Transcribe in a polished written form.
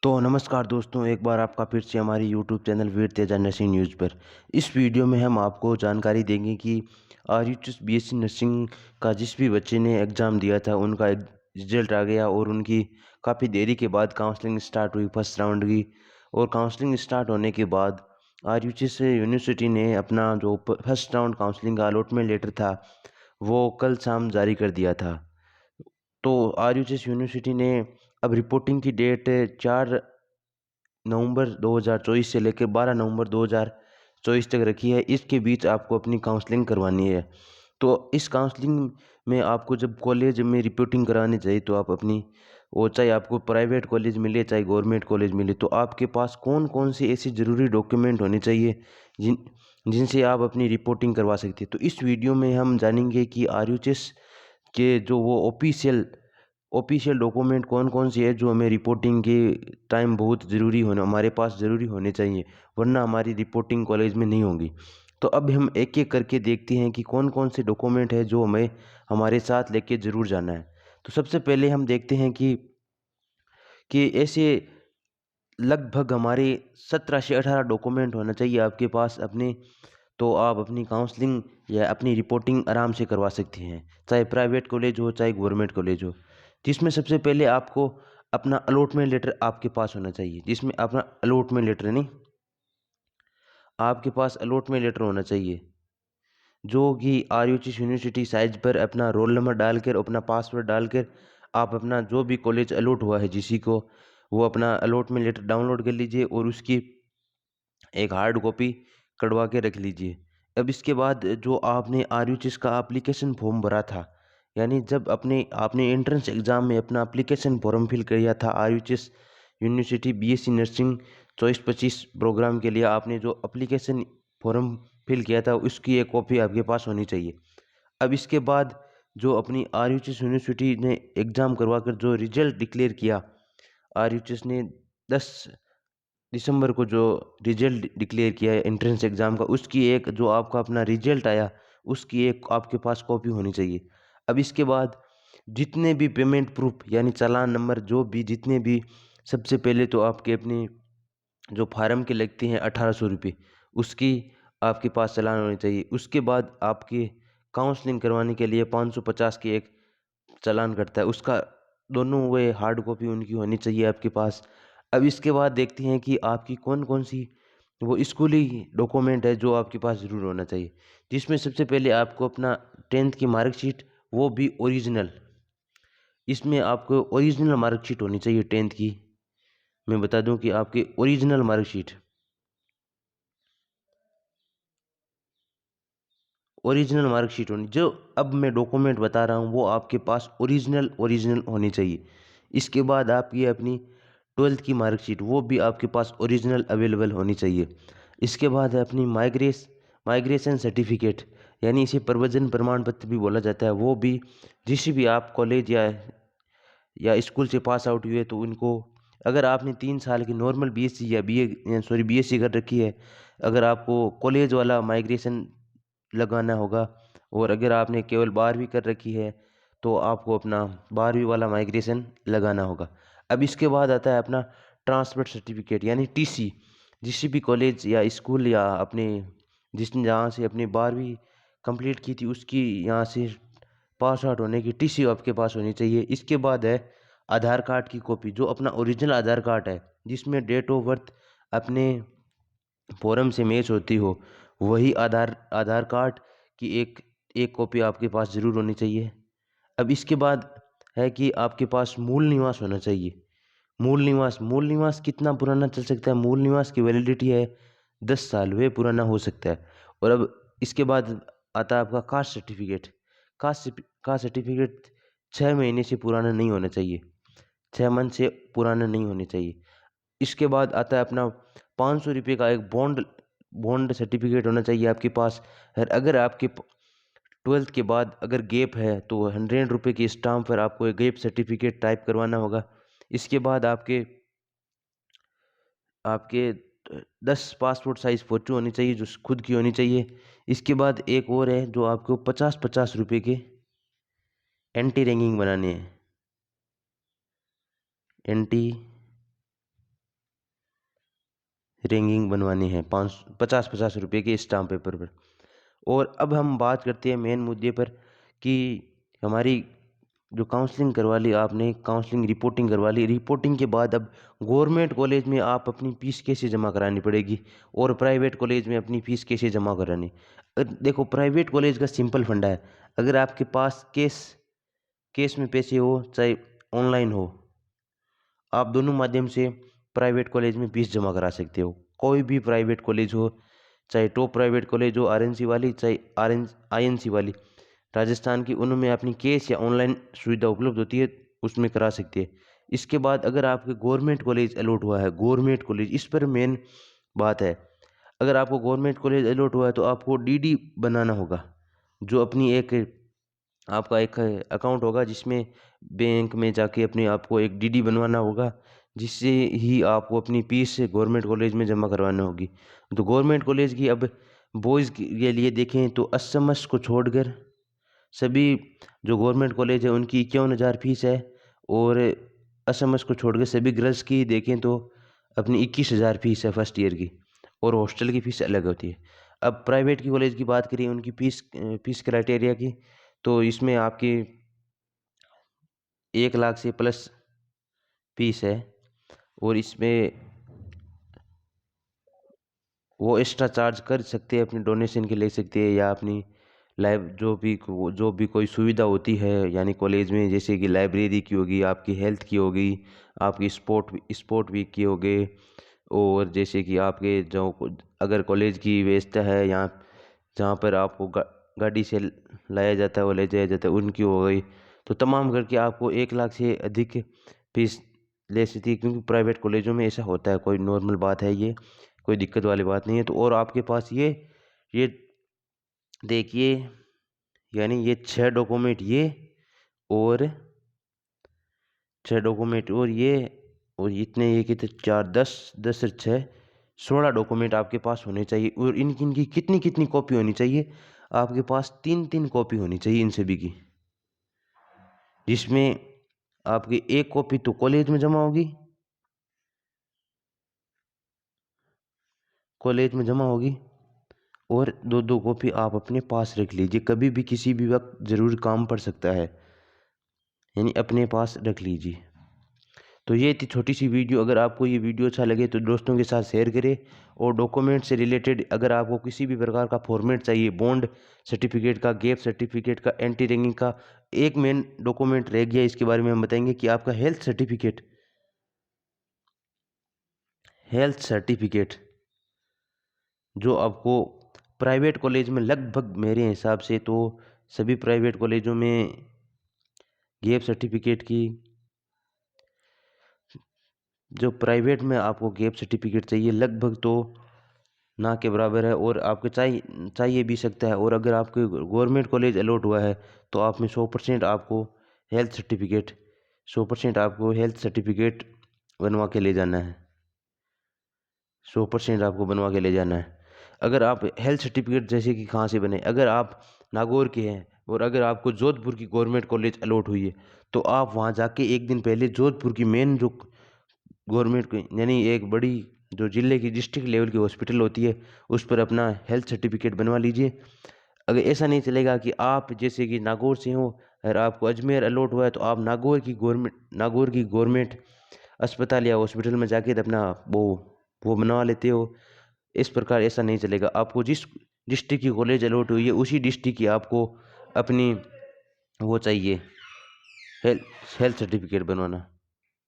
तो नमस्कार दोस्तों, एक बार आपका फिर से हमारी यूट्यूब चैनल वीर तेजा नर्सिंग न्यूज़ पर। इस वीडियो में हम आपको जानकारी देंगे कि आरयूएच बीएससी नर्सिंग का जिस भी बच्चे ने एग्ज़ाम दिया था उनका एक रिजल्ट आ गया और उनकी काफ़ी देरी के बाद काउंसलिंग स्टार्ट हुई फर्स्ट राउंड की। और काउंसलिंग स्टार्ट होने के बाद आरयूएच यूनिवर्सिटी ने अपना जो फर्स्ट राउंड काउंसलिंग का अलॉटमेंट लेटर था वो कल शाम जारी कर दिया था। तो आरयूएच यूनिवर्सिटी ने अब रिपोर्टिंग की डेट 4 नवंबर 2024 से लेकर 12 नवंबर 2024 तक रखी है। इसके बीच आपको अपनी काउंसलिंग करवानी है। तो इस काउंसलिंग में आपको जब कॉलेज में रिपोर्टिंग करानी चाहिए तो आप अपनी वो चाहे आपको प्राइवेट कॉलेज मिले चाहे गवर्नमेंट कॉलेज मिले, तो आपके पास कौन कौन से ऐसे ज़रूरी डॉक्यूमेंट होने चाहिए जिनसे आप अपनी रिपोर्टिंग करवा सकते हैं। तो इस वीडियो में हम जानेंगे कि आरयूएच के जो वो ऑफिशियल डॉक्यूमेंट कौन कौन से है जो हमें रिपोर्टिंग के टाइम बहुत ज़रूरी होना हमारे पास ज़रूरी होने चाहिए, वरना हमारी रिपोर्टिंग कॉलेज में नहीं होगी। तो अब हम एक एक करके देखते हैं कि कौन कौन से डॉक्यूमेंट है जो हमें हमारे साथ लेके ज़रूर जाना है। तो सबसे पहले हम देखते हैं कि ऐसे लगभग हमारे 17 से 18 डॉक्यूमेंट होना चाहिए आपके पास अपने। तो आप अपनी काउंसलिंग या अपनी रिपोर्टिंग आराम से करवा सकते हैं, चाहे प्राइवेट कॉलेज हो चाहे गवर्नमेंट कॉलेज हो। जिसमें सबसे पहले आपको अपना अलॉटमेंट लेटर आपके पास होना चाहिए। जिसमें अपना अलॉटमेंट लेटर नहीं, आपके पास अलॉटमेंट लेटर होना चाहिए जो कि आरयूएच यूनिवर्सिटी साइज पर अपना रोल नंबर डालकर अपना पासवर्ड डालकर आप अपना जो भी कॉलेज अलॉट हुआ है जिसी को, वो अपना अलॉटमेंट लेटर डाउनलोड कर लीजिए और उसकी एक हार्ड कॉपी कटवा के रख लीजिए। अब इसके बाद जो आपने आरयूएच का एप्लीकेशन फॉर्म भरा था, यानी जब आपने एंट्रेंस एग्ज़ाम में अपना एप्लीकेशन फॉर्म फिल किया था आरयूएच यूनिवर्सिटी बीएससी नर्सिंग 24-25 प्रोग्राम के लिए, आपने जो एप्लीकेशन फॉर्म फिल किया था उसकी एक कॉपी आपके पास होनी चाहिए। अब इसके बाद जो अपनी आरयूएच यूनिवर्सिटी ने एग्ज़ाम करवा कर जो रिजल्ट डिक्लेयर किया, आरयूएच ने 10 दिसंबर को जो रिजल्ट डिक्लेयर किया है एंट्रेंस एग्ज़ाम का, उसकी एक जो आपका अपना रिजल्ट आया उसकी एक आपके पास कॉपी होनी चाहिए। अब इसके बाद जितने भी पेमेंट प्रूफ यानी चालान नंबर जो भी जितने भी, सबसे पहले तो आपके अपने जो फार्म के लगते हैं 1800 रुपये, उसकी आपके पास चालान होनी चाहिए। उसके बाद आपके काउंसलिंग करवाने के लिए 550 की एक चालान कटता है, उसका दोनों वे हार्ड कॉपी उनकी होनी चाहिए आपके पास। अब इसके बाद देखते हैं कि आपकी कौन कौन सी वो स्कूली डॉक्यूमेंट है जो आपके पास ज़रूर होना चाहिए। जिसमें सबसे पहले आपको अपना 10th की मार्कशीट, वो भी ओरिजिनल। इसमें आपको ओरिजिनल मार्कशीट होनी चाहिए 10th की। मैं बता दूं कि आपकी ओरिजिनल मार्कशीट होनी, जो अब मैं डॉक्यूमेंट बता रहा हूँ वो आपके पास ओरिजिनल होनी चाहिए। इसके बाद आपकी अपनी 12th की मार्कशीट, वो भी आपके पास ओरिजिनल अवेलेबल होनी चाहिए। इसके बाद है अपनी माइग्रेशन सर्टिफिकेट, यानी इसे प्रव्रजन प्रमाण पत्र भी बोला जाता है, वो भी जिस भी आप कॉलेज या स्कूल से पास आउट हुए तो उनको, अगर आपने 3 साल की नॉर्मल बीएससी या बीएससी कर रखी है, अगर आपको कॉलेज वाला माइग्रेशन लगाना होगा। और अगर आपने केवल 12वीं कर रखी है तो आपको अपना 12वीं वाला माइग्रेशन लगाना होगा। अब इसके बाद आता है अपना ट्रांसफर सर्टिफिकेट यानी टीसी। जिस भी कॉलेज या स्कूल या अपने जिसने जहाँ से अपनी 12वीं कंप्लीट की थी उसकी यहाँ से पास आउट होने की टीसी आपके पास होनी चाहिए। इसके बाद है आधार कार्ड की कॉपी, जो अपना ओरिजिनल आधार कार्ड है जिसमें डेट ऑफ बर्थ अपने फॉर्म से मैच होती हो, वही आधार कार्ड की एक एक कॉपी आपके पास ज़रूर होनी चाहिए। अब इसके बाद है कि आपके पास मूल निवास होना चाहिए। मूल निवास कितना पुराना चल सकता है? मूल निवास की वैलिडिटी है 10 साल, वे पुराना हो सकता है। और अब इसके बाद आता है आपका कास्ट सर्टिफिकेट। कास्ट सर्टिफिकेट 6 महीने से पुराना नहीं होना चाहिए, 6 मंथ से पुराना नहीं होने चाहिए। इसके बाद आता है अपना 500 रुपये का एक बॉन्ड सर्टिफिकेट होना चाहिए आपके पास। और अगर आपके 12th के बाद अगर गैप है तो 100 रुपये की स्टाम्प पर आपको एक गैप सर्टिफिकेट टाइप करवाना होगा। इसके बाद आपके आपके 10 पासपोर्ट साइज फ़ोटो होनी चाहिए जो खुद की होनी चाहिए। इसके बाद एक और है जो आपको 50-50 रुपये के एंटी रैगिंग बनाने हैं। एंटी रैंकिंग बनवानी है 50 रुपये के स्टाम्प पेपर पर। और अब हम बात करते हैं मेन मुद्दे पर कि हमारी जो काउंसलिंग करवा ली आपने, काउंसलिंग रिपोर्टिंग करवा ली, रिपोर्टिंग के बाद अब गवर्नमेंट कॉलेज में आप अपनी फ़ीस कैसे जमा करानी पड़ेगी और प्राइवेट कॉलेज में अपनी फ़ीस कैसे जमा करानी। देखो, प्राइवेट कॉलेज का सिंपल फंडा है, अगर आपके पास कैश कैश में पैसे हो चाहे ऑनलाइन हो, आप दोनों माध्यम से प्राइवेट कॉलेज में फीस जमा करा सकते हो। कोई भी प्राइवेट कॉलेज हो, चाहे टॉप प्राइवेट कॉलेज हो आरएनसी वाली, चाहे आईएनसी वाली राजस्थान की, उनमें अपनी कैश या ऑनलाइन सुविधा उपलब्ध होती है, उसमें करा सकते हैं। इसके बाद अगर आपके गवर्नमेंट कॉलेज अलॉट हुआ है, गवर्नमेंट कॉलेज इस पर मेन बात है, अगर आपको गवर्नमेंट कॉलेज अलॉट हुआ है तो आपको डीडी बनाना होगा, जो अपनी एक आपका एक अकाउंट होगा जिसमें बैंक में जाके अपने आपको एक डीडी बनवाना होगा, जिससे ही आपको अपनी फीस गवर्नमेंट कॉलेज में जमा करवाना होगी। तो गवर्नमेंट कॉलेज की अब बॉयज़ के लिए देखें तो एसएमएस को छोड़कर सभी जो गवर्नमेंट कॉलेज है उनकी 51,000 फीस है, और एसएमएस को छोड़कर सभी गर्ल्स की देखें तो अपनी 21,000 फीस है फर्स्ट ईयर की, और हॉस्टल की फ़ीस अलग होती है। अब प्राइवेट की कॉलेज की बात करें उनकी फ़ीस क्राइटेरिया की, तो इसमें आपकी 1,00,000 से प्लस फीस है, और इसमें वो एक्स्ट्रा चार्ज कर सकते हैं, अपनी डोनेशन के ले सकते हैं, या अपनी जो भी कोई सुविधा होती है यानी कॉलेज में, जैसे कि लाइब्रेरी की होगी, आपकी हेल्थ की होगी, आपकी स्पोर्ट वीक की होगी, और जैसे कि आपके जो अगर कॉलेज की व्यवस्था है यहाँ जहाँ पर आपको गाड़ी से लाया जाता है, वो ले जाया जाता है, उनकी हो गई, तो तमाम करके आपको 1,00,000 से अधिक फीस ले सकती है, क्योंकि प्राइवेट कॉलेजों में ऐसा होता है, कोई नॉर्मल बात है ये, कोई दिक्कत वाली बात नहीं है। तो और आपके पास ये देखिए, यानी ये 6 डॉक्यूमेंट, ये और 6 डॉक्यूमेंट, और इतने, ये कितने, 4 10 और 6 16 डॉक्यूमेंट आपके पास होने चाहिए। और इनकी कितनी कितनी कॉपी होनी चाहिए, आपके पास 3 कॉपी होनी चाहिए इन सभी की, जिसमें आपकी एक कॉपी तो कॉलेज में जमा होगी, और 2 कॉपी आप अपने पास रख लीजिए, कभी भी किसी भी वक्त ज़रूर काम पड़ सकता है, यानी अपने पास रख लीजिए। तो ये थी छोटी सी वीडियो, अगर आपको ये वीडियो अच्छा लगे तो दोस्तों के साथ शेयर करें। और डॉक्यूमेंट से रिलेटेड अगर आपको किसी भी प्रकार का फॉर्मेट चाहिए, बॉन्ड सर्टिफिकेट का, गैप सर्टिफिकेट का, एंटी रैगिंग का, एक मेन डॉक्यूमेंट रह गया, इसके बारे में हम बताएंगे कि आपका हेल्थ सर्टिफिकेट जो आपको प्राइवेट कॉलेज में लगभग मेरे हिसाब से तो सभी प्राइवेट कॉलेजों में गैप सर्टिफिकेट की, जो प्राइवेट में आपको गैप सर्टिफिकेट चाहिए लगभग तो ना के बराबर है, और आपको चाहिए भी सकता है। और अगर आपके गवर्नमेंट कॉलेज अलॉट हुआ है तो आप में 100% आपको हेल्थ सर्टिफिकेट बनवा के ले जाना है, 100% आपको बनवा के ले जाना है। अगर आप हेल्थ सर्टिफिकेट जैसे कि कहाँ से बने, अगर आप नागौर के हैं और अगर आपको जोधपुर की गवर्नमेंट कॉलेज अलॉट हुई है, तो आप वहाँ जाके एक दिन पहले जोधपुर की मेन जो गवर्नमेंट की, यानी एक बड़ी जो जिले की डिस्ट्रिक्ट लेवल की हॉस्पिटल होती है, उस पर अपना हेल्थ सर्टिफिकेट बनवा लीजिए। अगर ऐसा नहीं चलेगा कि आप जैसे कि नागौर से हो और आपको अजमेर अलॉट हुआ है, तो आप नागौर की गवर्नमेंट अस्पताल या हॉस्पिटल में जाके अपना वो बनवा लेते हो। इस प्रकार ऐसा नहीं चलेगा, आपको जिस डिस्ट्रिक्ट की कॉलेज अलॉट हुई है उसी डिस्ट्रिक्ट की आपको अपनी वो चाहिए, हेल्थ सर्टिफिकेट बनवाना।